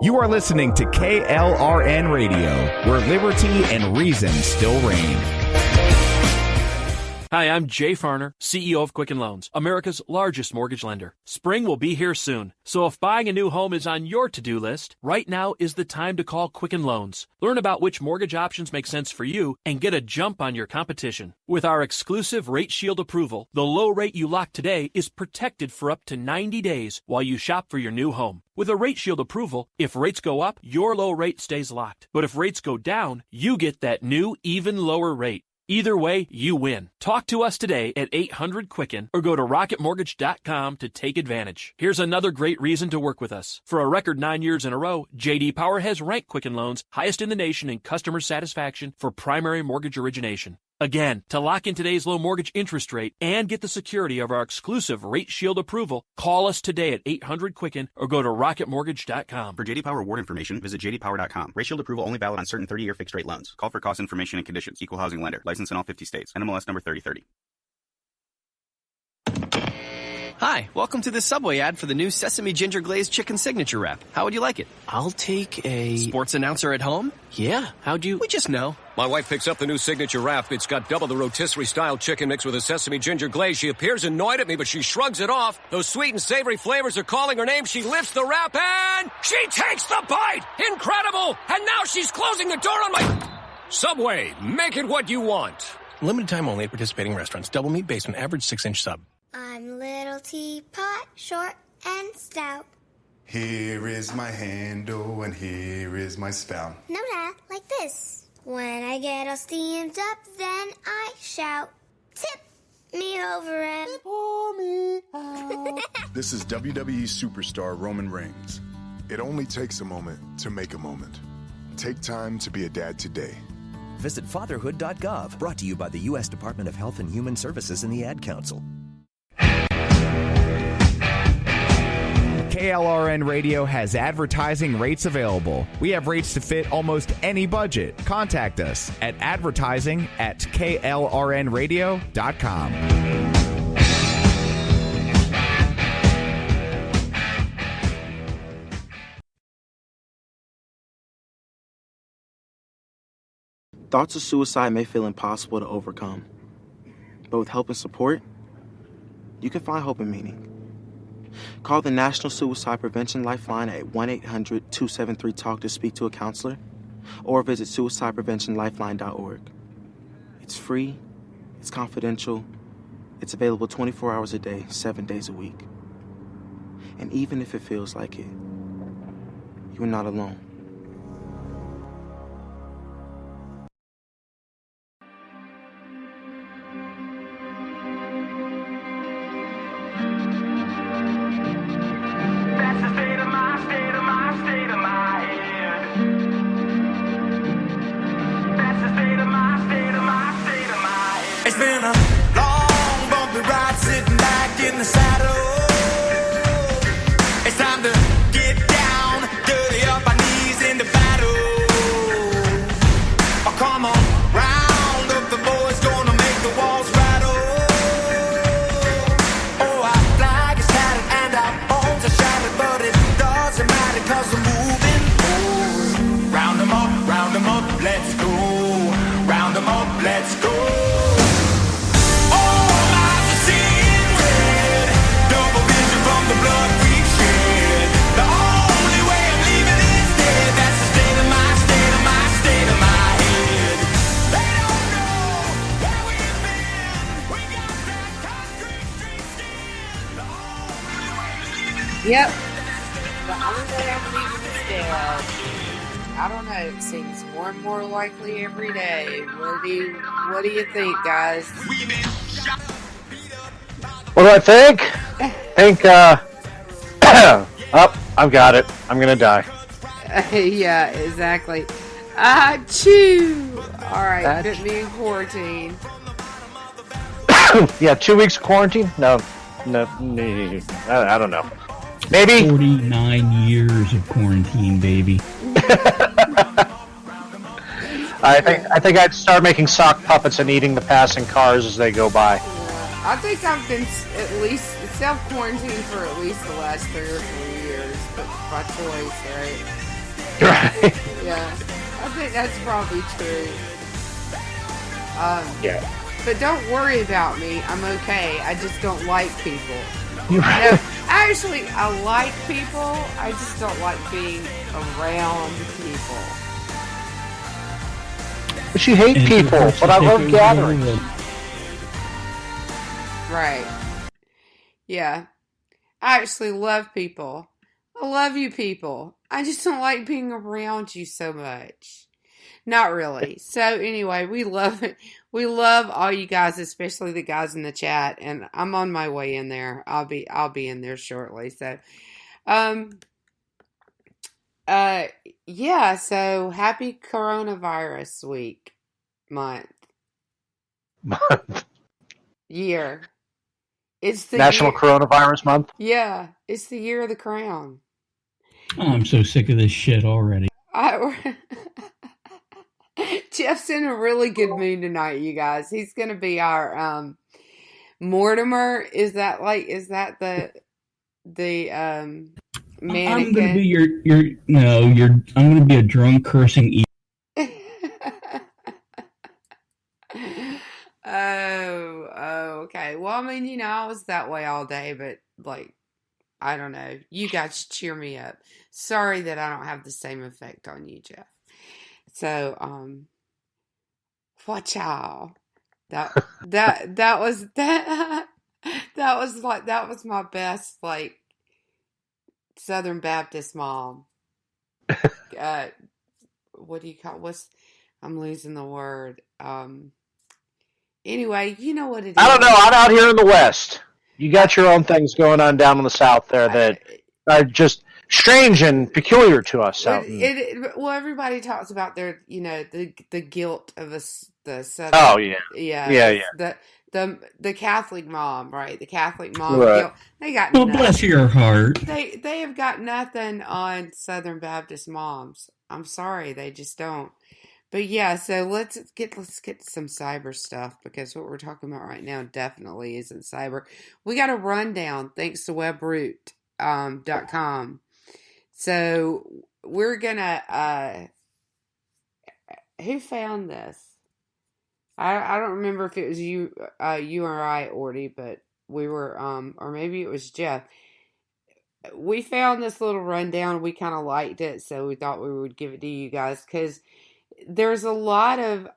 You are listening to KLRN Radio, where liberty and reason still reign. Hi, I'm Jay Farner, CEO of Quicken Loans, America's largest mortgage lender. Spring will be here soon, so if buying a new home is on your to-do list, right now is the time to call Quicken Loans. Learn about which mortgage options make sense for you and get a jump on your competition. With our exclusive Rate Shield approval, the low rate you lock today is protected for up to 90 days while you shop for your new home. With a Rate Shield approval, if rates go up, your low rate stays locked. But if rates go down, you get that new, even lower rate. Either way, you win. Talk to us today at 800-QUICKEN or go to rocketmortgage.com to take advantage. Here's another great reason to work with us. For a record 9 years in a row, J.D. Power has ranked Quicken Loans highest in the nation in customer satisfaction for primary mortgage origination. Again, to lock in today's low mortgage interest rate and get the security of our exclusive Rate Shield approval, call us today at 800-QUICKEN or go to rocketmortgage.com. For JD Power award information, visit jdpower.com. Rate Shield approval only valid on certain 30-year fixed-rate loans. Call for cost information and conditions. Equal housing lender. Licensed in all 50 states. NMLS number 3030. Hi, welcome to the Subway ad for the new Sesame Ginger Glazed Chicken Signature Wrap. How would you like it? I'll take a... Sports announcer at home? Yeah, how'd you... We just know. My wife picks up the new Signature Wrap. It's got double the rotisserie-style chicken mixed with a sesame ginger glaze. She appears annoyed at me, but she shrugs it off. Those sweet and savory flavors are calling her name. She lifts the wrap and... she takes the bite! Incredible! And now she's closing the door on my... Subway, make it what you want. Limited time only at participating restaurants. Double meat basement, average 6-inch sub. I'm little teapot, short and stout. Here is my handle and here is my spout. No, Dad, like this. When I get all steamed up, then I shout, tip me over and pour me out. This is WWE superstar Roman Reigns. It only takes a moment to make a moment. Take time to be a dad today. Visit fatherhood.gov, brought to you by the U.S. Department of Health and Human Services and the Ad Council. KLRN Radio has advertising rates available. We have rates to fit almost any budget. Contact us at advertising@klrnradio.com. Thoughts of suicide may feel impossible to overcome, but with help and support, you can find hope and meaning. Call the National Suicide Prevention Lifeline at 1-800-273-TALK to speak to a counselor, or visit suicidepreventionlifeline.org. It's free, it's confidential, it's available 24 hours a day, 7 days a week. And even if it feels like it, you're not alone. Yep. The only way I'm leaving is dead. I don't know. It seems more and more likely every day. What do you think, guys? What do I think? I've got it. I'm gonna die. Yeah, exactly. Achoo! Alright, put me in quarantine. Yeah, 2 weeks quarantine? No, I don't know. Maybe 49 years of quarantine, baby. I think I'd start making sock puppets and eating the passing cars as they go by. I think I've been at least self-quarantined for at least the last 3 or 4 years, but by choice, right? Right. Yeah, I think that's probably true. Yeah. But don't worry about me. I'm okay. I just don't like people. You're right. No, actually, I like people. I just don't like being around people. But you hate people, but I love gatherings. Right. Yeah. I actually love people. I love you people. I just don't like being around you so much. Not really. So anyway, we love it. We love all you guys, especially the guys in the chat, and I'm on my way in there. I'll be in there shortly. So yeah, so happy coronavirus week, month, year. It's the National Coronavirus Month. Yeah, it's the year of the crown. Oh, I'm so sick of this shit already. Jeff's in a really good mood tonight, you guys. He's going to be our Mortimer. Is that the mannequin? I'm going to be I'm going to be a drunk cursing Oh, okay. Well, I mean, I was that way all day, but I don't know. You guys cheer me up. Sorry that I don't have the same effect on you, Jeff. So, watch out. That was my best Southern Baptist mom. What do you call? I'm losing the word. Anyway, you know what it is. I don't know. I'm out here in the West. You got your own things going on down in the South there that are just strange and peculiar to us. Well, everybody talks about their, the guilt of the Southern. Oh yeah. The Catholic mom, right? The Catholic mom right. guilt. They got well, bless your heart. They have got nothing on Southern Baptist moms. I'm sorry, they just don't. But yeah, so let's get some cyber stuff, because what we're talking about right now definitely isn't cyber. We got a rundown thanks to webroot.com. So we're gonna who found this? I don't remember if it was you or I, Orty, but we were or maybe it was Jeff. We found this little rundown. We kind of liked it, so we thought we would give it to you guys, because there's a lot of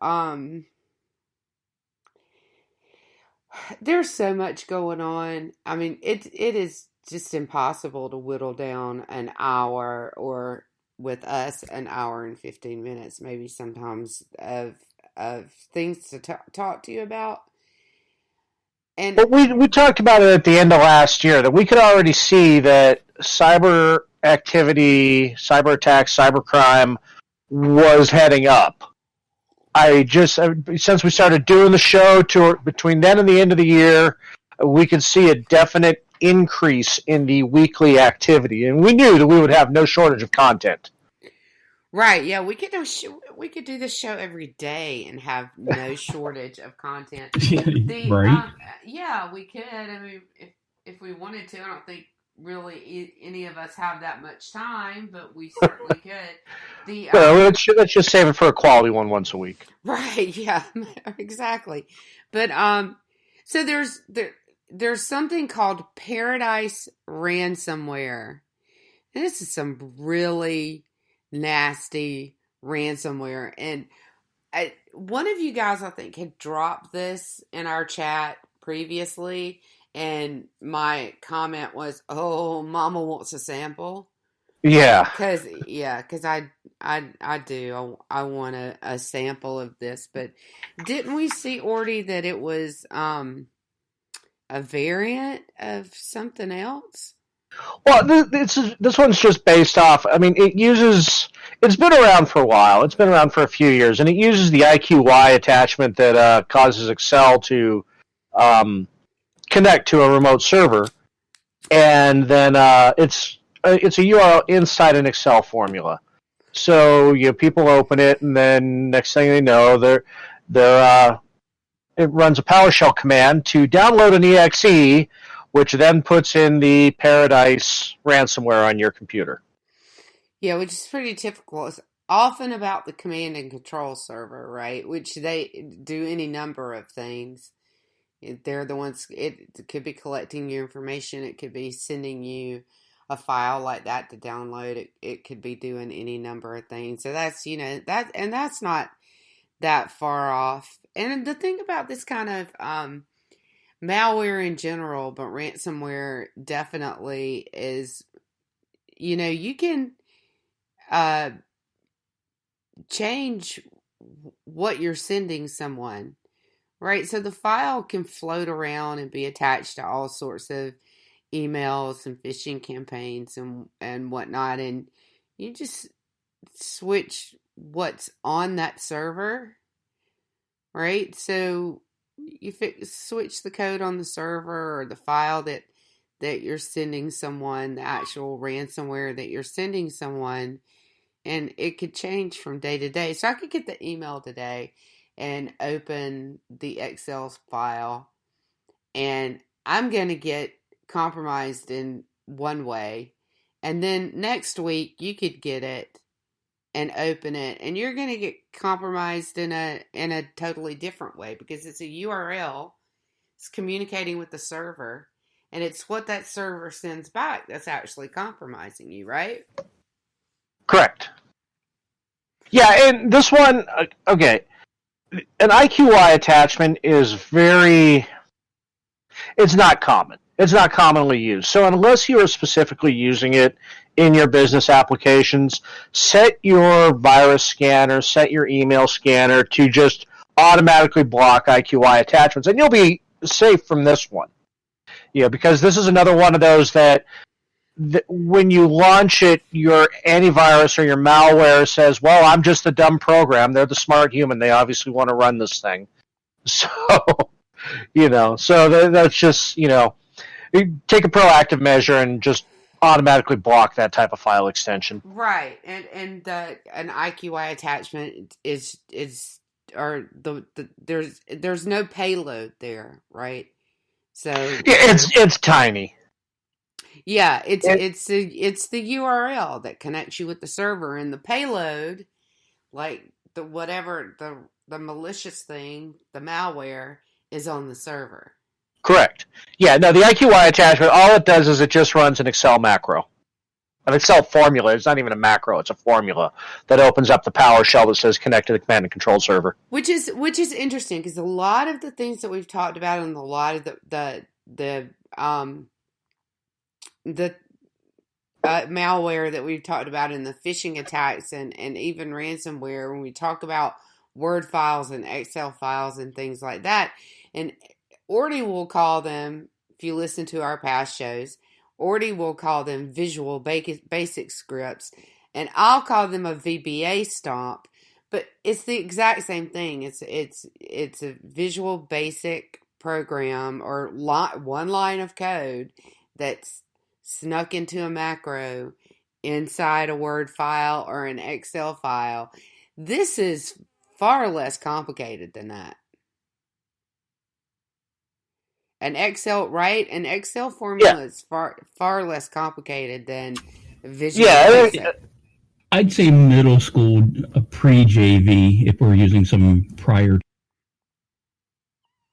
there's so much going on. I mean, it is just impossible to whittle down an hour, or with us an hour and 15 minutes maybe sometimes of things to talk to you about. And but we talked about it at the end of last year, that we could already see that cyber activity, cyber attacks, cyber crime was heading up. Since we started doing the show between then and the end of the year, we could see a definite increase in the weekly activity, and we knew that we would have no shortage of content. Right? Yeah, we could do this show every day and have no shortage of content. Right? Yeah, we could. I mean, if we wanted to, I don't think really any of us have that much time, but we certainly could. Let's just save it for a quality one once a week. Right? Yeah, exactly. But so there's something called Paradise Ransomware, and this is some really nasty ransomware. And one of you guys, I think, had dropped this in our chat previously. And my comment was, "Oh, Mama wants a sample." Yeah, because I do. I want a sample of this. But didn't we see, Orty, that it was a variant of something else? Well, this one's just based off. I mean, it's been around for a while. It's been around for a few years, and it uses the IQY attachment that causes Excel to connect to a remote server, and then it's a URL inside an Excel formula. So people open it, and then next thing they know, it runs a PowerShell command to download an exe which then puts in the Paradise ransomware on your computer. Yeah, which is pretty typical. It's often about the command and control server, right? Which they do any number of things. They're the ones, it could be collecting your information. It could be sending you a file like that to download. It could be doing any number of things. So that's, that's not that far off. And the thing about this kind of malware in general, but ransomware definitely is, you can change what you're sending someone, right? So the file can float around and be attached to all sorts of emails and phishing campaigns and whatnot, and you just switch what's on that server, right? So you switch the code on the server or the file that you're sending someone, the actual ransomware that you're sending someone, and it could change from day to day. So I could get the email today and open the Excel file, and I'm going to get compromised in one way, and then next week you could get it and open it, and you're going to get compromised in a totally different way, because it's a URL. It's communicating with the server, and it's what that server sends back that's actually compromising you, right? Correct. Yeah, and this one, okay, an IQI attachment is it's not common. It's not commonly used. So unless you are specifically using it in your business applications, set your virus scanner, set your email scanner to just automatically block IQI attachments, and you'll be safe from this one. Yeah, because this is another one of those that when you launch it, your antivirus or your malware says, well, I'm just a dumb program. They're the smart human. They obviously want to run this thing. So, that's just, take a proactive measure and just automatically block that type of file extension. Right. And an IQI attachment there's no payload there, right? So it's tiny. Yeah, it's the URL that connects you with the server, and the payload, like the malicious thing, the malware, is on the server. Correct. Yeah, no, the IQI attachment, all it does is it just runs an Excel macro. An Excel formula. It's not even a macro, it's a formula that opens up the PowerShell that says connect to the command and control server. Which is interesting, because a lot of the things that we've talked about, and a lot of the malware that we've talked about in the phishing attacks and even ransomware, when we talk about Word files and Excel files and things like that, and Orty will call them, if you listen to our past shows, Orty will call them visual basic scripts, and I'll call them a VBA stomp, but it's the exact same thing. It's a visual basic program or one line of code that's snuck into a macro inside a Word file or an Excel file. This is far less complicated than that. An Excel formula is far less complicated than Visual Basic. I'd say middle school, pre-JV, if we're using some prior.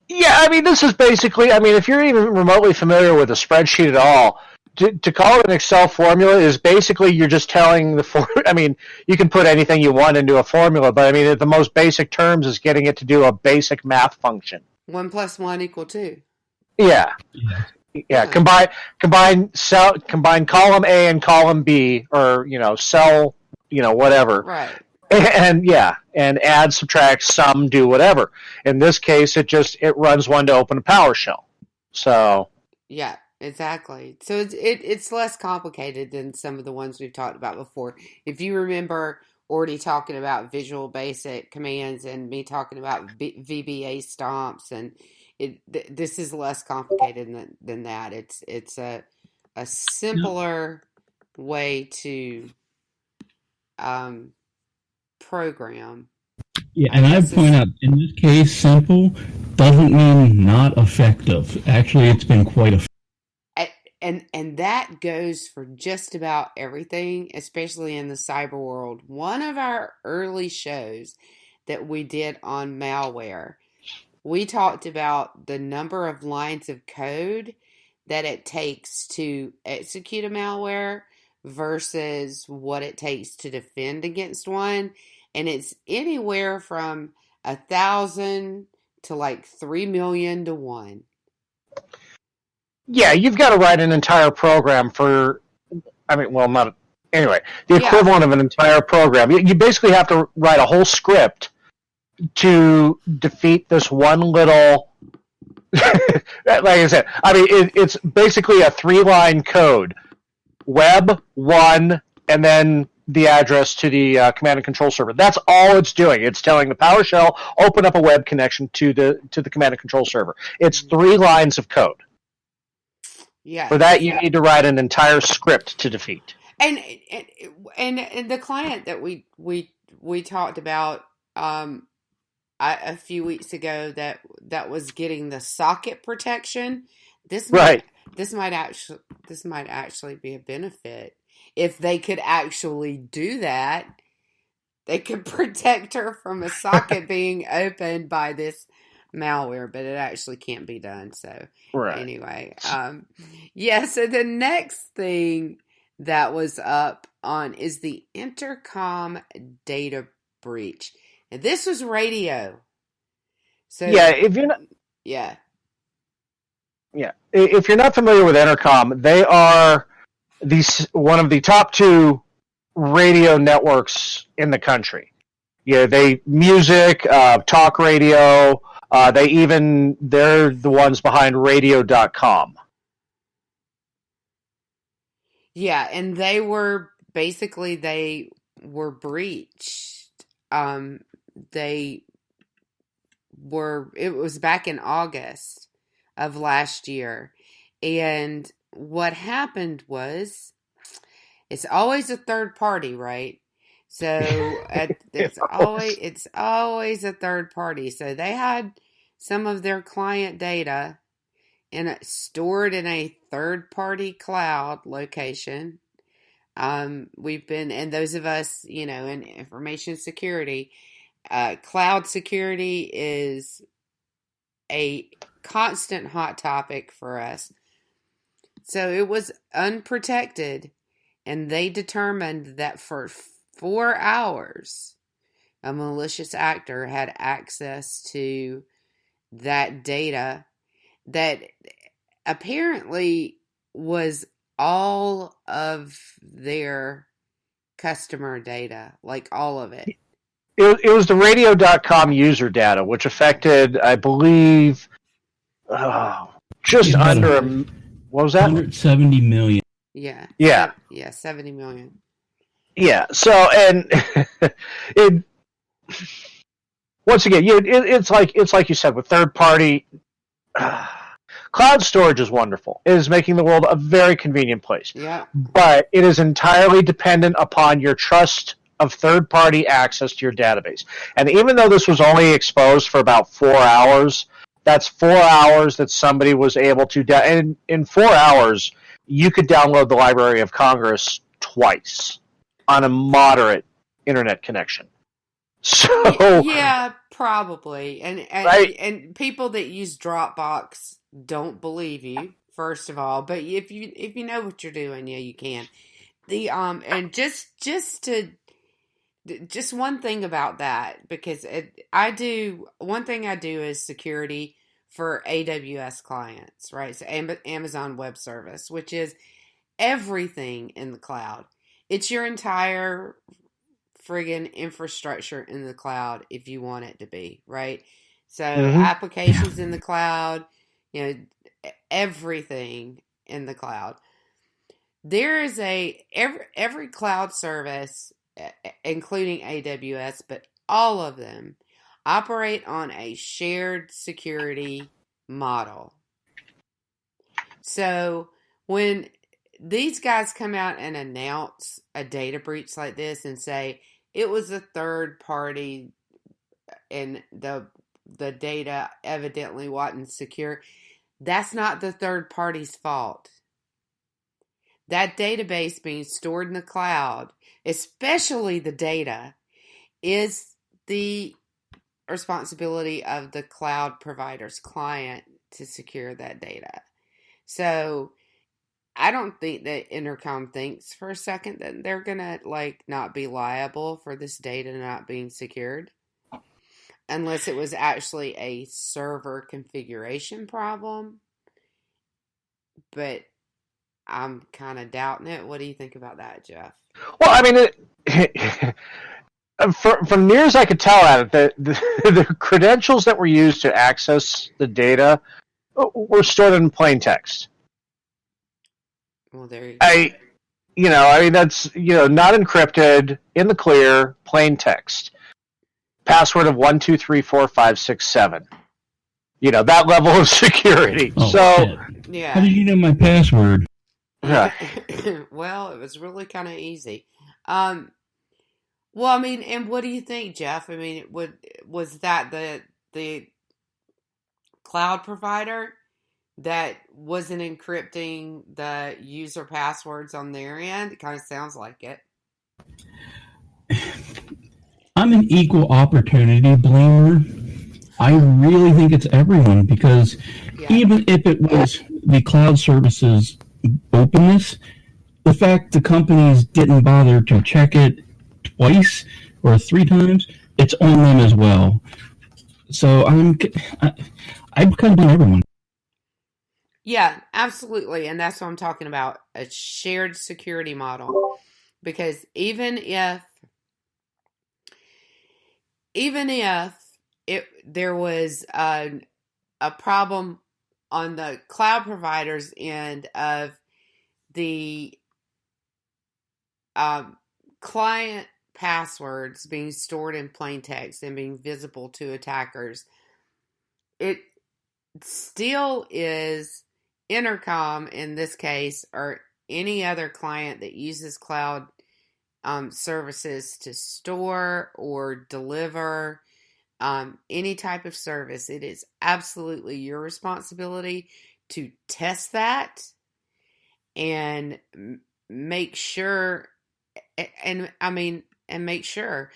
Yeah, I mean, this is basically, if you're even remotely familiar with a spreadsheet at all, to call it an Excel formula is basically you're just telling you can put anything you want into a formula, but the most basic terms is getting it to do a basic math function. 1 + 1 = 2. Yeah. Combine column A and column B, or cell, whatever. Right. And add, subtract, sum, do whatever. In this case, it runs one to open a PowerShell. So. Yeah, exactly. So it's less complicated than some of the ones we've talked about before. If you remember already talking about Visual Basic commands and me talking about VBA stomps, and this is less complicated than that. It's a simpler way to program. Yeah, and I point out, in this case, simple doesn't mean not effective. Actually, it's been quite effective. And that goes for just about everything, especially in the cyber world. One of our early shows that we did on malware, we talked about the number of lines of code that it takes to execute a malware versus what it takes to defend against one. And it's anywhere from 1,000 to like 3 million to 1. Yeah, you've got to write an entire program for, not, anyway, the equivalent of an entire program. You basically have to write a whole script to defeat this one little, like I said, it's basically a 3-line code. Web, 1, and then the address to the command and control server. That's all it's doing. It's telling the PowerShell, open up a web connection to the command and control server. It's 3 lines of code. Yeah. For that, you need to write an entire script to defeat. And the client that we talked about a few weeks ago that was getting the socket protection. This might actually be a benefit if they could actually do that. They could protect her from a socket being opened by this malware, but it actually can't be done. So anyway, so the next thing that was up on is the intercom data breach. And this was radio. So if you're not if you're not familiar with intercom, they are one of the top 2 radio networks in the country. Yeah, they music, talk radio. They're the ones behind radio.com. Yeah, and they were breached. It was back in August of last year. And what happened was, it's always a third party, right? So it's always a third party. So they had some of their client data stored in a third party cloud location. And those of us, in information security, cloud security is a constant hot topic for us. So it was unprotected, and they determined that for 4 hours, a malicious actor had access to that data that apparently was all of their customer data, like all of it. It was the radio.com user data, which affected, I believe, just under, what was that? 170 million. Yeah, 70 million. Yeah, so, and once again, it's like you said, with third party, cloud storage is wonderful. It is making the world a very convenient place. Yeah. But it is entirely dependent upon your trust of third-party access to your database. And even though this was only exposed for about 4 hours, that's 4 hours that somebody was able to and in 4 hours, you could download the Library of Congress twice on a moderate internet connection. So yeah, probably. And people that use Dropbox don't believe you, first of all. But if you know what you're doing, yeah, you can. And just one thing about that, because one thing I do is security for AWS clients, right? So Amazon Web Service, which is everything in the cloud. It's your entire friggin' infrastructure in the cloud if you want it to be, right? So applications in the cloud, everything in the cloud. There is every cloud service, including AWS, but all of them operate on a shared security model. So when these guys come out and announce a data breach like this and say it was a third party and the data evidently wasn't secure, that's not the third party's fault. that database being stored in the cloud, especially the data, is the responsibility of the cloud provider's client to secure that data. So I don't think that Intercom thinks for a second that they're going to not be liable for this data not being secured. Unless it was actually a server configuration problem. But I'm kind of doubting it. What do you think about that, Jeff? Well, I mean, from near as I could tell at it, the credentials that were used to access the data were stored in plain text. Well, there you go. I mean, that's, not encrypted, in the clear, plain text. Password of 123456 that level of security. Oh, so, yeah. How did you know my password? Yeah. Well, it was really kind of easy. Well, I mean, and what do you think, Jeff? I mean, was that the cloud provider that wasn't encrypting the user passwords on their end? It kind of sounds like it. I'm an equal opportunity blamer. I really think it's everyone because even if it was the cloud services openness, the fact the companies didn't bother to check it twice or 3 times, it's on them as well. So I kind of blame everyone. Yeah, absolutely. And that's what I'm talking about, a shared security model. Because even if there was a problem on the cloud provider's end of the client passwords being stored in plain text and being visible to attackers, it still is Intercom in this case, or any other client that uses cloud services to store or deliver any type of service. It is absolutely your responsibility to test that and make sure. And make sure.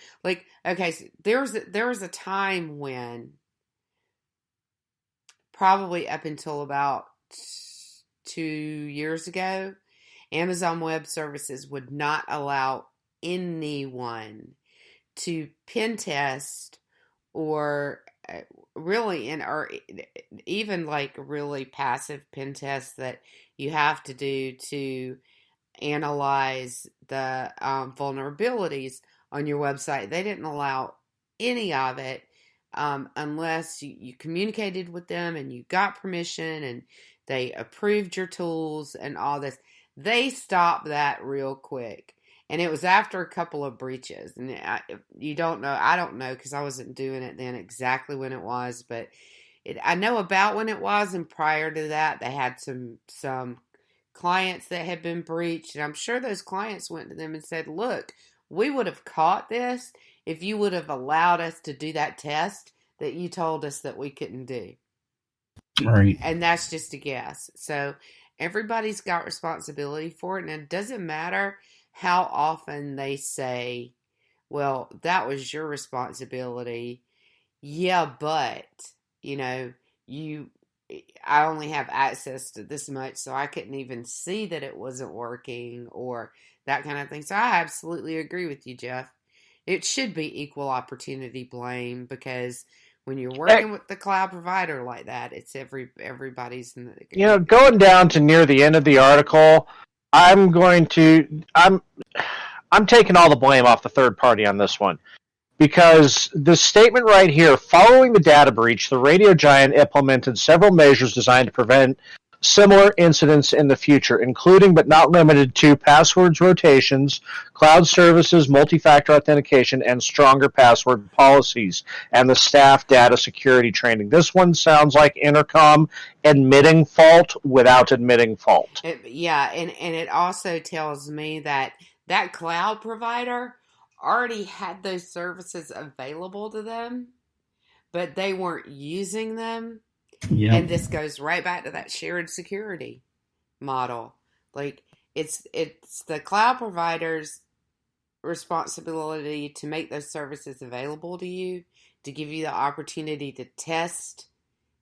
Okay, so there was a time when, probably up until about 2 years ago, Amazon Web Services would not allow anyone to pen test or even really passive pen tests that you have to do to analyze the vulnerabilities on your website. They didn't allow any of it unless you communicated with them and you got permission and they approved your tools and all this. They stopped that real quick. And it was after a couple of breaches. And you don't know. I don't know because I wasn't doing it then exactly when it was. But I know about when it was. And prior to that, they had some clients that had been breached. And I'm sure those clients went to them and said, look, we would have caught this if you would have allowed us to do that test that you told us that we couldn't do. Right. And that's just a guess. So everybody's got responsibility for it. And it doesn't matter how often they say, well, that was your responsibility. Yeah, but, I only have access to this much, so I couldn't even see that it wasn't working or that kind of thing. So I absolutely agree with you, Jeff. It should be equal opportunity blame because when you're working with the cloud provider like that, it's everybody's in the going down to near the end of the article, I'm taking all the blame off the third party on this one. Because the statement right here, following the data breach, the radio giant implemented several measures designed to prevent similar incidents in the future, including but not limited to passwords rotations, cloud services, multi-factor authentication, and stronger password policies, and the staff data security training. This one sounds like Intercom admitting fault without admitting fault. and it also tells me that cloud provider already had those services available to them, but they weren't using them. Yeah. And this goes right back to that shared security model. it's the cloud provider's responsibility to make those services available to you, to give you the opportunity to test,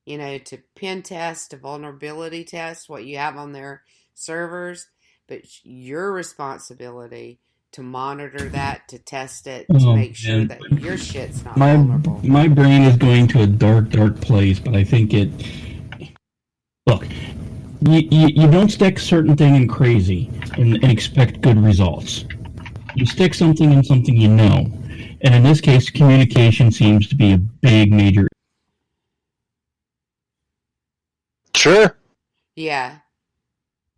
to pen test, to vulnerability test what you have on their servers, but your responsibility to monitor that, to test it, to make sure that your shit's not vulnerable. My brain is going to a dark place, but I think look, you don't stick certain thing in crazy and expect good results. You stick something in something you know. And in this case, communication seems to be a big, major. Sure. Yeah,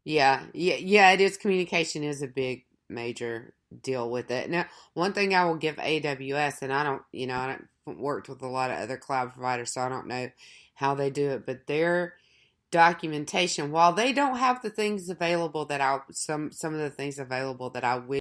it is. Communication is a big, major deal with it. Now, one thing I will give AWS, and I haven't worked with a lot of other cloud providers, so I don't know how they do it, but their documentation, while they don't have the things available that some of the things available that I wish